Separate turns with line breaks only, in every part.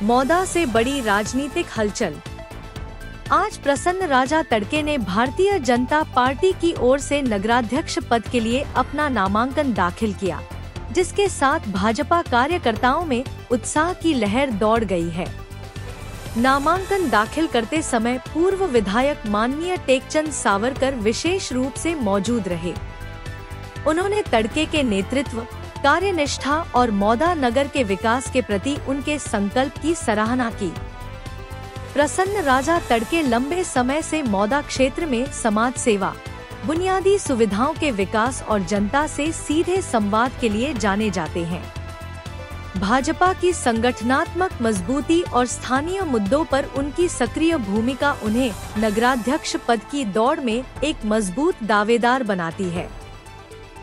मौदा से बड़ी राजनीतिक हलचल। आज प्रसन्न राजा तड़के ने भारतीय जनता पार्टी की ओर से नगराध्यक्ष पद के लिए अपना नामांकन दाखिल किया, जिसके साथ भाजपा कार्यकर्ताओं में उत्साह की लहर दौड़ गई है। नामांकन दाखिल करते समय पूर्व विधायक माननीय टेकचंद सावरकर विशेष रूप से मौजूद रहे। उन्होंने तड़के के नेतृत्व, कार्यनिष्ठा और मौदा नगर के विकास के प्रति उनके संकल्प की सराहना की। प्रसन्न राजा तड़के लंबे समय से मौदा क्षेत्र में समाज सेवा, बुनियादी सुविधाओं के विकास और जनता से सीधे संवाद के लिए जाने जाते हैं। भाजपा की संगठनात्मक मजबूती और स्थानीय मुद्दों पर उनकी सक्रिय भूमिका उन्हें नगराध्यक्ष पद की दौड़ में एक मजबूत दावेदार बनाती है।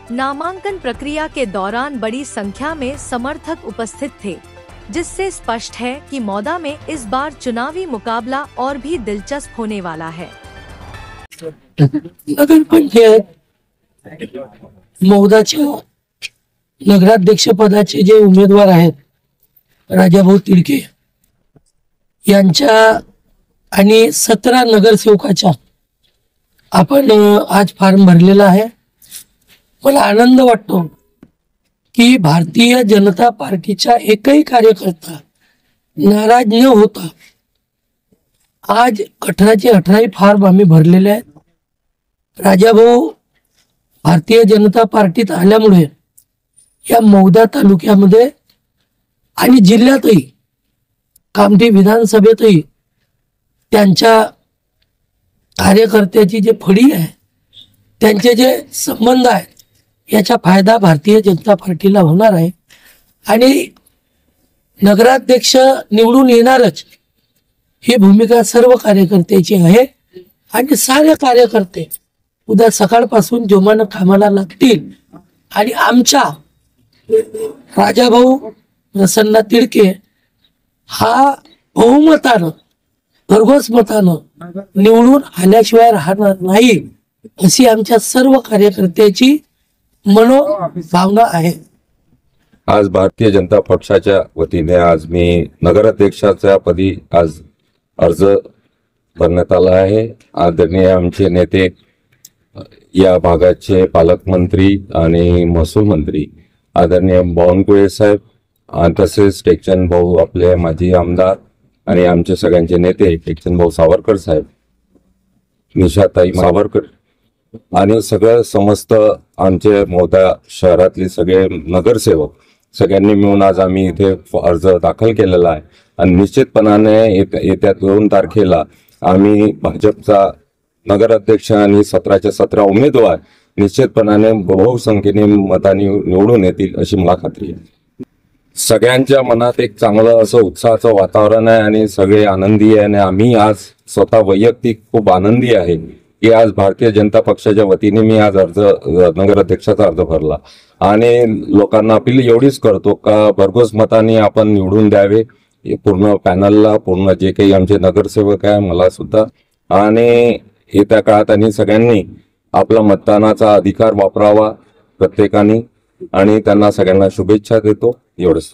नामांकन प्रक्रिया के दौरान बड़ी संख्या में समर्थक उपस्थित थे, जिससे स्पष्ट है कि मौदा में इस बार चुनावी मुकाबला और भी दिलचस्प होने वाला है।
नगर पंचायत मौदाच्या नगराध्यक्ष पदाचे जे उमेदवार आहेत राजाभाऊ तिडके यांच्या आणि 17 नगरसेवकाच्या आपण आज फॉर्म भरलेला आहे। मला आनंद वाटतो की भारतीय जनता पार्टीचा एकही कार्यकर्ता नाराज न होता आज 18चे 18 फॉर्म आम्ही भरलेले आहेत। राजाभाऊ भारतीय जनता पार्टीत आल्यामुळे या मौदा तालुक्यामध्ये आणि जिल्ह्यातही कामठी विधानसभेतही त्यांच्या कार्यकर्त्याची जे फळी आहे, त्यांचे जे संबंध आहेत, याचा फायदा भारतीय जनता पार्टीला होणार आहे आणि नगराध्यक्ष निवडून येणारच ही भूमिका सर्व कार्यकर्त्याची आहे आणि सारे कार्यकर्ते उद्या सकाळपासून जोमानं कामाला लागतील आणि आमच्या राजाभाऊ प्रसन्न तिडके हा बहुमतानं भरघोस मतानं निवडून आल्याशिवाय राहणार नाही अशी आमच्या सर्व कार्यकर्त्याची मनोभावना आहे।
आज भारतीय जनता पक्षाच्या वतीने आज मी नगराध्यक्षाच्या पदी आज अर्ज भरण्यात आला आहे। आदरणीय आमचे नेते, या भागाचे पालकमंत्री आणि महसूल मंत्री आदरणीय बावनकुळे साहेब, तसेच टेकचंद भाऊ आपले माजी आमदार आणि आमचे सगळ्यांचे नेते टेकचंद भाऊ सावरकर साहेब, निशाताई सावरकर आणि सगळं समस्त आमचे मौदा शहरातले सगळे नगरसेवक सगळ्यांनी मिळून आज आम्ही इथे अर्ज दाखल केलेला आहे आणि निश्चितपणाने येत्या 2 तारखेला आम्ही भाजपचा नगराध्यक्ष आणि 17च्या 17 उमेदवार निश्चितपणाने बहुसंख्येने मतांनी निवडून येतील अशी मला खात्री आहे। सगळ्यांच्या मनात एक चांगलं असं उत्साहाचं वातावरण आहे आणि सगळे आनंदी आहे आणि आम्ही आज स्वतः वैयक्तिक खूप आनंदी आहे की आज भारतीय जनता पक्षाच्या वतीने मी आज नगराध्यक्षाचा अर्ज भरला आणि लोकांना अपील एवढीच करतो का भरघोस मतांनी आपण निवडून द्यावे पूर्ण पॅनलला, पूर्ण जे काही आमचे नगरसेवक आहे, मला सुद्धा, आणि येत्या काळात आणि सगळ्यांनी आपला मतदानाचा अधिकार वापरावा प्रत्येकाने आणि त्यांना सगळ्यांना शुभेच्छा देतो। एवढंच।